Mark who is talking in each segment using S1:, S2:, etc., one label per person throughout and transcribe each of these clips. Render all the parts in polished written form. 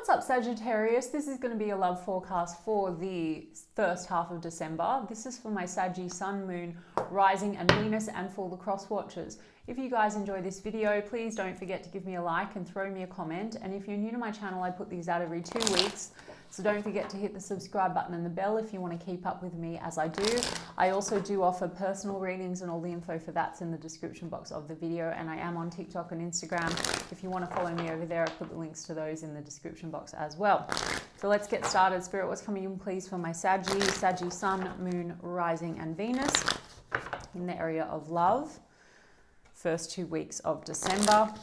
S1: What's up, Sagittarius? This is going to be a love forecast for the first half of December. This is for my Sagittarius Sun, Moon, Rising and Venus, and for the cross watchers. If you guys enjoy this video, please don't forget to give me a like and throw me a comment. And if you're new to my channel, I put these out every 2 weeks. So don't forget to hit the subscribe button and the bell if you want to keep up with me as I do. I also do offer personal readings, and all the info for that's in the description box of the video. And I am on TikTok and Instagram. If you want to follow me over there, I put the links to those in the description box as well. So let's get started. Spirit, what's coming in please for my Sagittarius Sun, Moon, Rising and Venus in the area of love. First 2 weeks of December.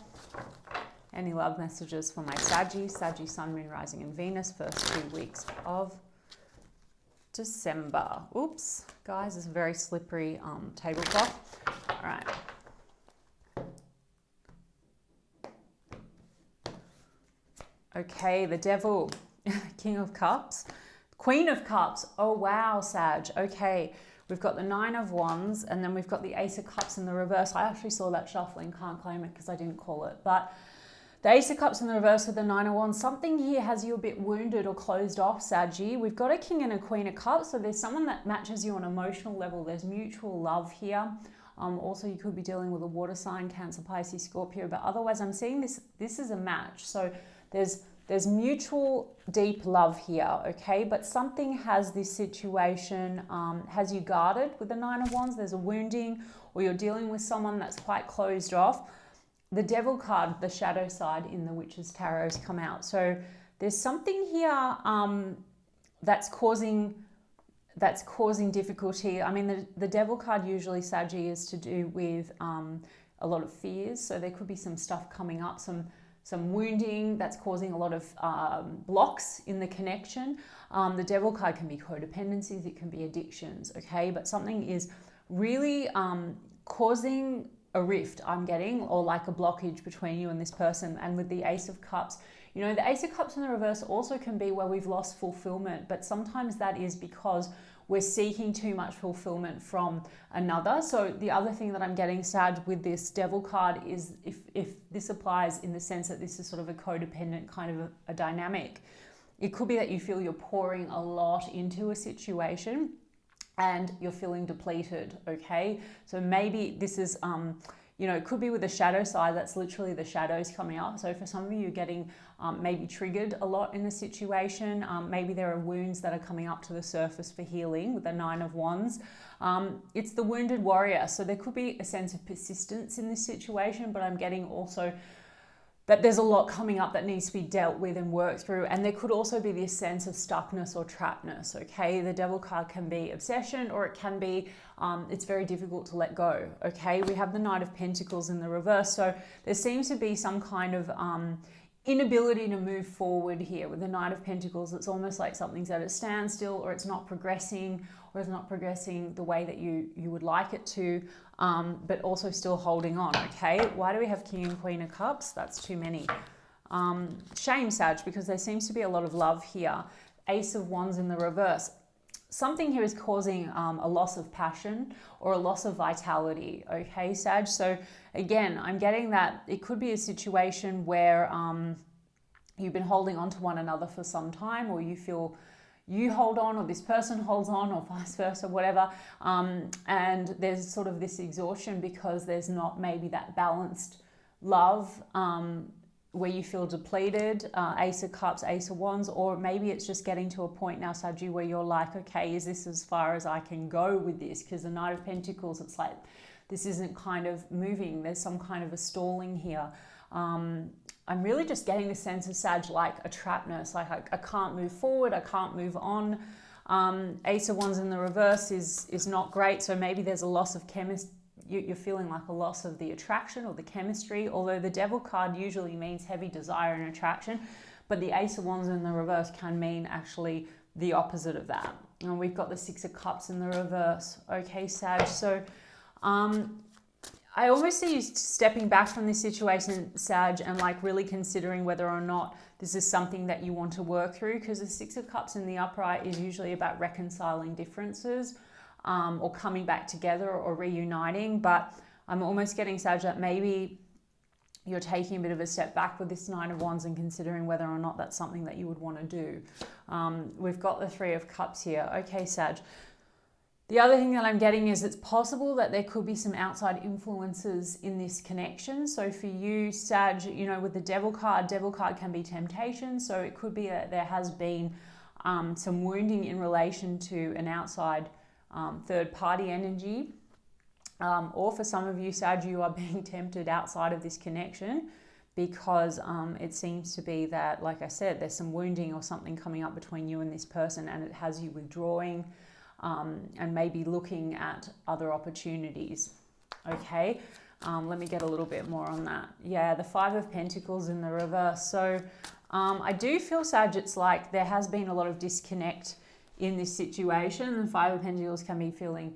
S1: Any love messages for my Sagittarius Sun, Moon, Rising and Venus, first 2 weeks of December. Oops, guys, it's a very slippery tablecloth. All right. Okay, the Devil, King of Cups, Queen of Cups. Oh, wow, Sag. Okay, we've got the Nine of Wands, and then we've got the Ace of Cups in the reverse. I actually saw that shuffling, can't claim it because I didn't call it. But the Ace of Cups in the reverse with the Nine of Wands, something here has you a bit wounded or closed off, Saggy. We've got a King and a Queen of Cups, so there's someone that matches you on an emotional level. There's mutual love here. Also, you could be dealing with a water sign, Cancer, Pisces, Scorpio, but otherwise I'm seeing this is a match. So there's mutual deep love here, okay? But something has this situation, has you guarded with the Nine of Wands. There's a wounding, or you're dealing with someone that's quite closed off. The Devil card, the shadow side in the Witch's Tarot, has come out. So there's something here that's causing difficulty. I mean, the Devil card usually, Saggy, is to do with a lot of fears. So there could be some stuff coming up, some wounding that's causing a lot of blocks in the connection. The Devil card can be codependencies, it can be addictions, okay? But something is really causing a rift, I'm getting, or like a blockage between you and this person. And with the Ace of Cups, you know, the Ace of Cups in the reverse also can be where we've lost fulfillment, but sometimes that is because we're seeking too much fulfillment from another. So the other thing that I'm getting, Sag, with this Devil card is if this applies in the sense that this is sort of a codependent kind of a dynamic, it could be that you feel you're pouring a lot into a situation and you're feeling depleted, okay? So maybe this is, you know, it could be with the shadow side, that's literally the shadows coming up. So for some of you, you're getting maybe triggered a lot in the situation. Maybe there are wounds that are coming up to the surface for healing with the Nine of Wands. It's the wounded warrior. So there could be a sense of persistence in this situation, but I'm getting also that there's a lot coming up that needs to be dealt with and worked through. And there could also be this sense of stuckness or trappedness, okay? The Devil card can be obsession, or it can be, it's very difficult to let go, okay? We have the Knight of Pentacles in the reverse. So there seems to be some kind of inability to move forward here with the Knight of Pentacles. It's almost like something's at a standstill, or it's not progressing, or it's not progressing the way that you would like it to, but also still holding on, okay? Why do we have King and Queen of Cups? That's too many. Shame, Sag, because there seems to be a lot of love here. Ace of Wands in the reverse. Something here is causing a loss of passion or a loss of vitality, okay, Sag? So again, I'm getting that it could be a situation where you've been holding on to one another for some time, or you feel you hold on, or this person holds on, or vice versa, whatever. And there's sort of this exhaustion because there's not maybe that balanced love where you feel depleted, Ace of Cups, Ace of Wands, or maybe it's just getting to a point now, Saggy, where you're like, okay, is this as far as I can go with this? Because the Knight of Pentacles, it's like, this isn't kind of moving. There's some kind of a stalling here. I'm really just getting the sense of, Sag, like a trappedness, like I can't move forward, I can't move on. Ace of Wands in the reverse is not great, so maybe there's a loss of chemistry. You're feeling like a loss of the attraction or the chemistry, although the Devil card usually means heavy desire and attraction, but the Ace of Wands in the reverse can mean actually the opposite of that. And we've got the Six of Cups in the reverse. Okay, Sag, so I almost see you stepping back from this situation, Sag, and like really considering whether or not this is something that you want to work through, because the Six of Cups in the upright is usually about reconciling differences or coming back together or reuniting. But I'm almost getting, Sag, that maybe you're taking a bit of a step back with this Nine of Wands and considering whether or not that's something that you would want to do. We've got the Three of Cups here. Okay, Sag. The other thing that I'm getting is it's possible that there could be some outside influences in this connection. So for you, Sag, you know, with the Devil card can be temptation. So it could be that there has been some wounding in relation to an outside third party energy. Or for some of you, Sag, you are being tempted outside of this connection because it seems to be that, like I said, there's some wounding or something coming up between you and this person, and it has you withdrawing and maybe looking at other opportunities. Okay, let me get a little bit more on that. Yeah, the Five of Pentacles in the reverse. So I do feel, Sag, it's like there has been a lot of disconnect in this situation. The Five of Pentacles can be feeling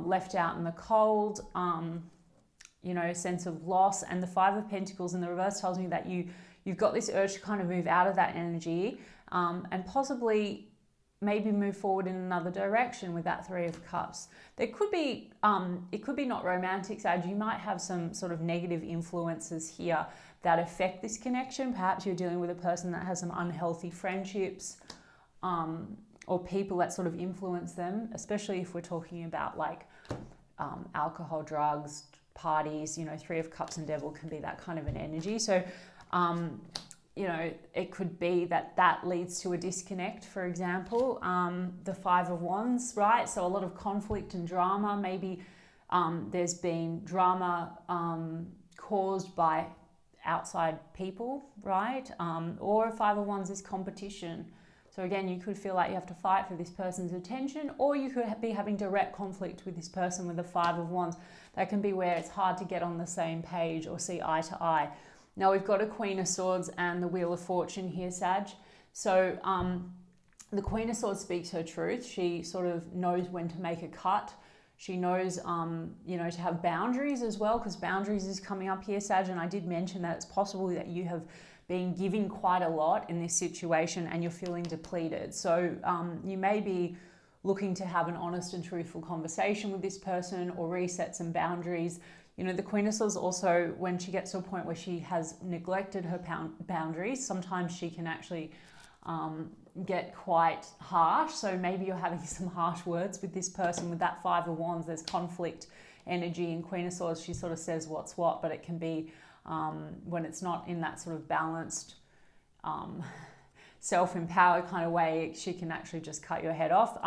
S1: left out in the cold, you know, a sense of loss. And the Five of Pentacles in the reverse tells me that you've got this urge to kind of move out of that energy and possibly maybe move forward in another direction with that Three of Cups. There could be, it could be not romantic, Sag. You might have some sort of negative influences here that affect this connection. Perhaps you're dealing with a person that has some unhealthy friendships, or people that sort of influence them, especially if we're talking about like alcohol, drugs, parties. You know, Three of Cups and Devil can be that kind of an energy. So, you know, it could be that that leads to a disconnect, for example. The Five of Wands, right? So a lot of conflict and drama. Maybe there's been drama caused by outside people, right? Or Five of Wands is competition. So again, you could feel like you have to fight for this person's attention, or you could be having direct conflict with this person with the Five of Wands. That can be where it's hard to get on the same page or see eye to eye. Now we've got a Queen of Swords and the Wheel of Fortune here, Sag. So the Queen of Swords speaks her truth. She sort of knows when to make a cut. She knows, you know, to have boundaries as well, because boundaries is coming up here, Sag. And I did mention that it's possible that you have been giving quite a lot in this situation and you're feeling depleted. So you may be looking to have an honest and truthful conversation with this person or reset some boundaries. You know, the Queen of Swords also, when she gets to a point where she has neglected her boundaries, sometimes she can actually get quite harsh. So maybe you're having some harsh words with this person. With that Five of Wands, there's conflict energy. In Queen of Swords, she sort of says what's what, but it can be when it's not in that sort of balanced, self-empowered kind of way, she can actually just cut your head off.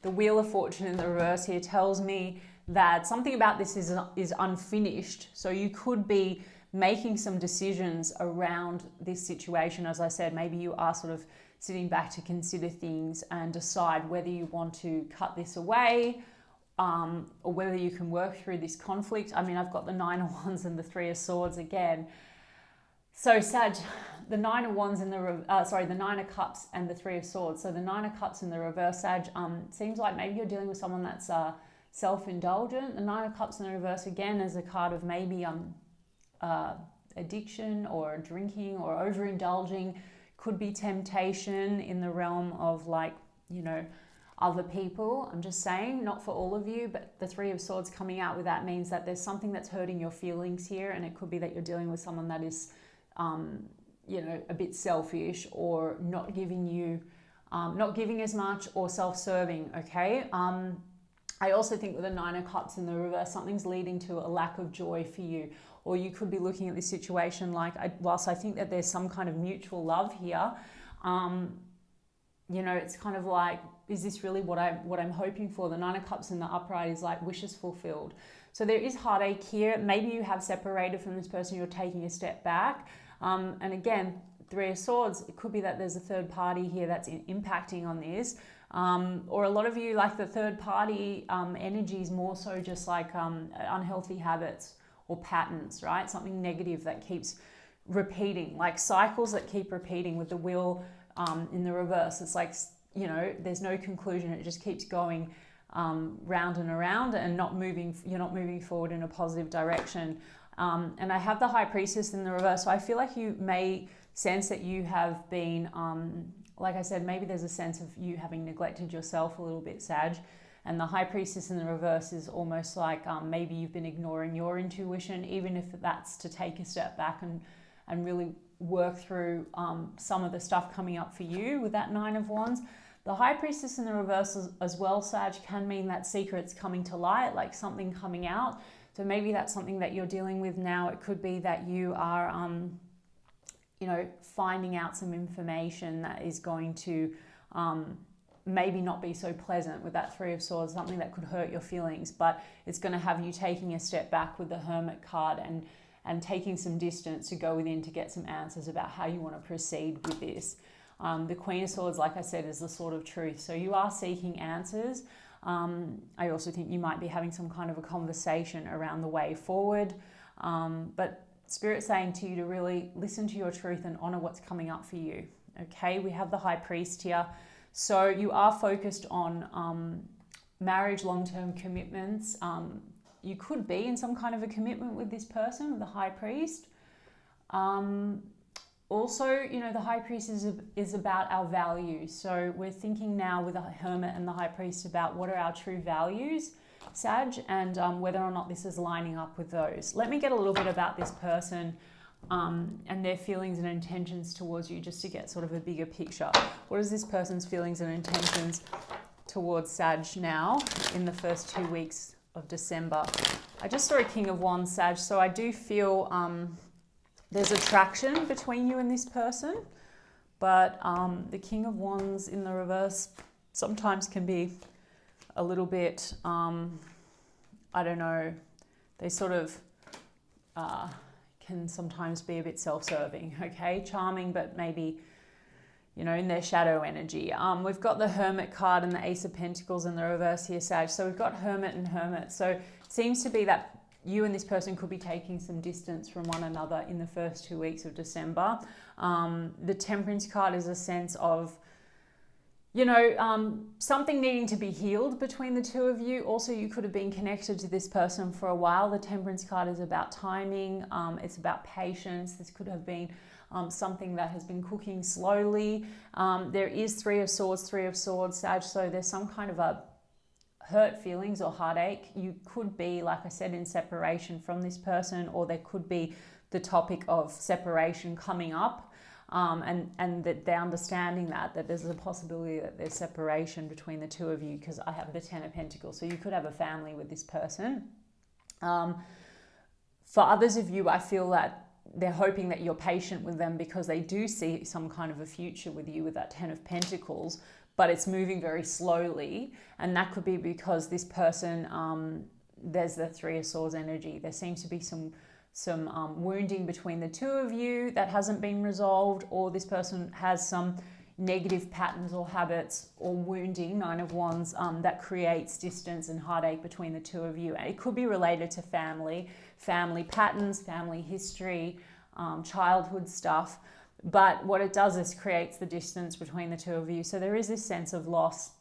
S1: The Wheel of Fortune in the reverse here tells me that something about this is unfinished. So you could be making some decisions around this situation. As I said, maybe you are sort of sitting back to consider things and decide whether you want to cut this away, or whether you can work through this conflict. I mean, I've got the Nine of Wands and the Three of Swords again. So Sag, the Nine of Wands in the the Nine of Cups and the Three of Swords. So the Nine of Cups in the reverse, Sag, seems like maybe you're dealing with someone that's self-indulgent. The Nine of Cups in the reverse again is a card of maybe addiction or drinking or overindulging. Could be temptation in the realm of, like, you know, other people. I'm just saying, not for all of you, but the Three of Swords coming out with that means that there's something that's hurting your feelings here, and it could be that you're dealing with someone that is, you know, a bit selfish or not giving you, not giving as much or self-serving, okay? I also think with the Nine of Cups in the reverse, something's leading to a lack of joy for you. Or you could be looking at this situation like, whilst I think that there's some kind of mutual love here, you know, it's kind of like, is this really what I'm hoping for? The Nine of Cups in the upright is like wishes fulfilled. So there is heartache here. Maybe you have separated from this person, you're taking a step back. And again, Three of Swords, it could be that there's a third party here that's impacting on this. Or a lot of you, like the third party energy is more so just like unhealthy habits or patterns, right? Something negative that keeps repeating, like cycles that keep repeating. With the Wheel in the reverse, it's like, you know, there's no conclusion. It just keeps going round and around and you're not moving forward in a positive direction. And I have the High Priestess in the reverse. So I feel like you may sense that you have been, like I said, maybe there's a sense of you having neglected yourself a little bit, Sag. And the High Priestess in the reverse is almost like maybe you've been ignoring your intuition, even if that's to take a step back and really work through some of the stuff coming up for you with that Nine of Wands. The High Priestess in the reverse as well, Sag, can mean that secret's coming to light, like something coming out. So maybe that's something that you're dealing with now. It could be that you are, you know, finding out some information that is going to maybe not be so pleasant with that Three of Swords, something that could hurt your feelings, but it's going to have you taking a step back with the Hermit card and taking some distance to go within to get some answers about how you want to proceed with this. The Queen of Swords, like I said, is the sword of truth. So you are seeking answers. I also think you might be having some kind of a conversation around the way forward. But Spirit's saying to you to really listen to your truth and honor what's coming up for you. Okay, we have the High Priest here. So you are focused on marriage, long-term commitments. You could be in some kind of a commitment with this person, with the High Priest. Also, you know, the High Priest is about our values. So we're thinking now with the Hermit and the High Priest about what are our true values, Sag, and whether or not this is lining up with those. Let me get a little bit about this person and their feelings and intentions towards you, just to get sort of a bigger picture. What is this person's feelings and intentions towards Sag now in the first 2 weeks of December? I just saw a King of Wands, Sag, so I do feel there's attraction between you and this person, but the King of Wands in the reverse sometimes can be a little bit, I don't know, they sort of can sometimes be a bit self-serving, okay? Charming, but maybe, you know, in their shadow energy. We've got the Hermit card and the Ace of Pentacles in the reverse here, Sag. So we've got Hermit and Hermit. So it seems to be that you and this person could be taking some distance from one another in the first 2 weeks of December. The Temperance card is a sense of, you know, something needing to be healed between the two of you. Also, you could have been connected to this person for a while. The Temperance card is about timing. It's about patience. This could have been something that has been cooking slowly. There is Three of Swords, Sag. So there's some kind of a hurt feelings or heartache. You could be, like I said, in separation from this person, or there could be the topic of separation coming up. And that they're understanding that there's a possibility that there's separation between the two of you, because I have the Ten of Pentacles. So you could have a family with this person. For others of you, I feel that they're hoping that you're patient with them because they do see some kind of a future with you with that Ten of Pentacles, but it's moving very slowly. And that could be because this person, there's the Three of Swords energy. There seems to be some wounding between the two of you that hasn't been resolved, or this person has some negative patterns or habits or wounding, Nine of Wands, that creates distance and heartache between the two of you. And it could be related to family patterns, family history, childhood stuff. But what it does is creates the distance between the two of you. So there is this sense of loss,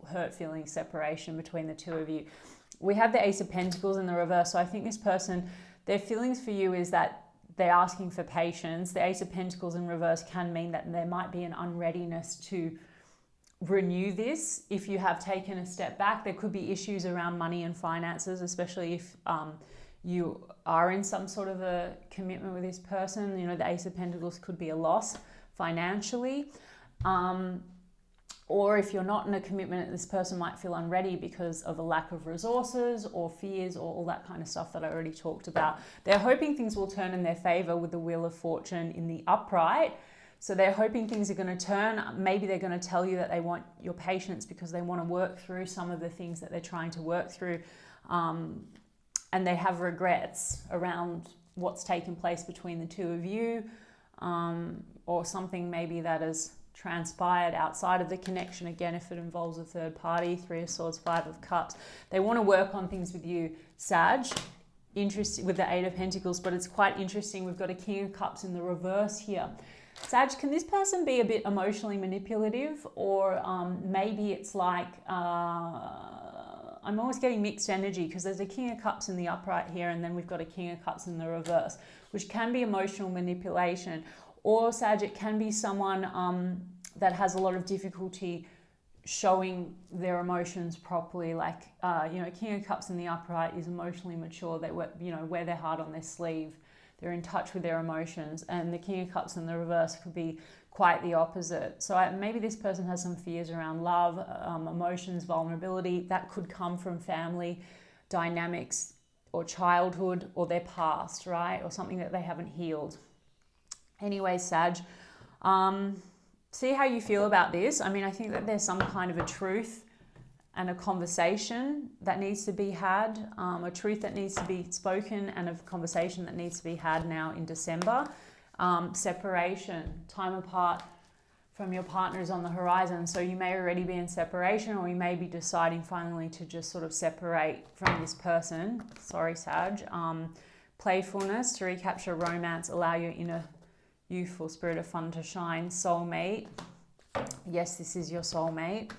S1: hurt feelings, separation between the two of you. We have the Ace of Pentacles in the reverse. So I think this person, their feelings for you is that they're asking for patience. The Ace of Pentacles in reverse can mean that there might be an unreadiness to renew this. If you have taken a step back, there could be issues around money and finances, especially if you are in some sort of a commitment with this person. You know, the Ace of Pentacles could be a loss financially. Or if you're not in a commitment, this person might feel unready because of a lack of resources or fears or all that kind of stuff that I already talked about. They're hoping things will turn in their favor with the Wheel of Fortune in the upright. So they're hoping things are going to turn. Maybe they're going to tell you that they want your patience because they want to work through some of the things that they're trying to work through. And they have regrets around what's taken place between the two of you, or something maybe that has transpired outside of the connection. Again, if it involves a third party, Three of Swords, Five of Cups. They want to work on things with you, Sag, interesting with the Eight of Pentacles, but it's quite interesting. We've got a King of Cups in the reverse here. Sag, can this person be a bit emotionally manipulative? Or maybe it's like, I'm always getting mixed energy because there's a King of Cups in the upright here, and then we've got a King of Cups in the reverse, which can be emotional manipulation. Or Sag, it can be someone that has a lot of difficulty showing their emotions properly. Like, you know, King of Cups in the upright is emotionally mature. They wear their heart on their sleeve. They're in touch with their emotions. And the King of Cups in the reverse could be quite the opposite. So maybe this person has some fears around love, emotions, vulnerability. That could come from family dynamics or childhood or their past, right? Or something that they haven't healed. Anyway, Sag, see how you feel about this. I mean, I think that there's some kind of a truth and a conversation that needs to be had, a truth that needs to be spoken and a conversation that needs to be had now in December. Separation, time apart from your partner is on the horizon. So you may already be in separation, or you may be deciding finally to just sort of separate from this person. Sorry, Sag. Playfulness, to recapture romance, allow your inner youthful spirit of fun to shine. Soulmate. Yes, this is your soulmate.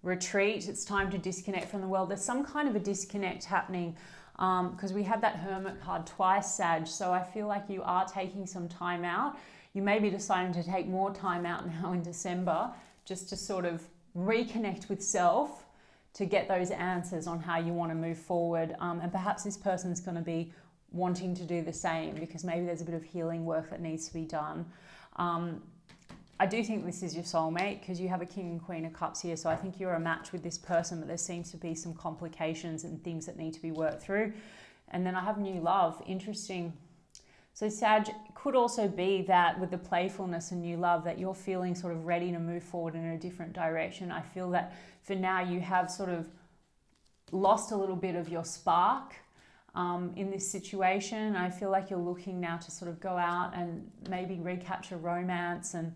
S1: Retreat, it's time to disconnect from the world. There's some kind of a disconnect happening because we had that Hermit card twice, Sag. So I feel like you are taking some time out. You may be deciding to take more time out now in December just to sort of reconnect with self, to get those answers on how you want to move forward. And perhaps this person's going to be wanting to do the same because maybe there's a bit of healing work that needs to be done. I do think this is your soulmate because you have a King and Queen of Cups here. So I think you're a match with this person, but there seems to be some complications and things that need to be worked through. And then I have new love. Interesting. So Sag, could also be that with the playfulness and new love that you're feeling sort of ready to move forward in a different direction. I feel that for now you have sort of lost a little bit of your spark in this situation. I feel like you're looking now to sort of go out and maybe recapture romance, and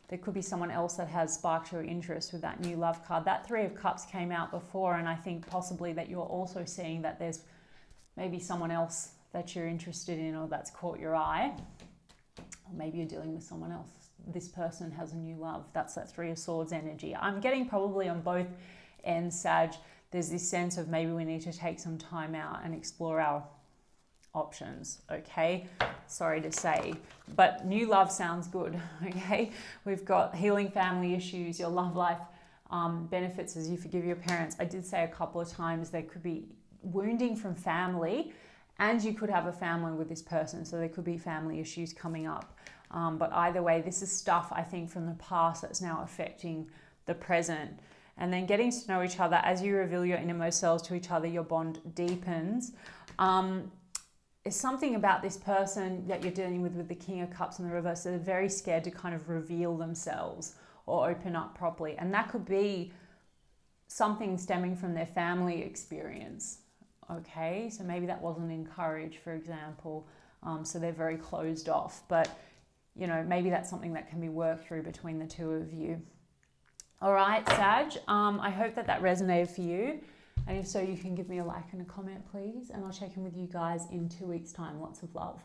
S1: there could be someone else that has sparked your interest with that new love card. That Three of Cups came out before, and I think possibly that you're also seeing that there's maybe someone else that you're interested in or that's caught your eye. Or maybe you're dealing with someone else. This person has a new love. That's that Three of Swords energy. I'm getting probably on both ends, Sag. There's this sense of maybe we need to take some time out and explore our options, okay? Sorry to say, but new love sounds good, okay? We've got healing family issues, your love life benefits as you forgive your parents. I did say a couple of times there could be wounding from family, and you could have a family with this person, so there could be family issues coming up. But either way, this is stuff I think from the past that's now affecting the present. And then getting to know each other, as you reveal your innermost selves to each other, your bond deepens. There's something about this person that you're dealing with the King of Cups in the reverse. They're very scared to kind of reveal themselves or open up properly. And that could be something stemming from their family experience. Okay, so maybe that wasn't encouraged, for example. So they're very closed off. But, you know, maybe that's something that can be worked through between the two of you. All right, Sag, I hope that resonated for you. And if so, you can give me a like and a comment, please. And I'll check in with you guys in 2 weeks' time. Lots of love.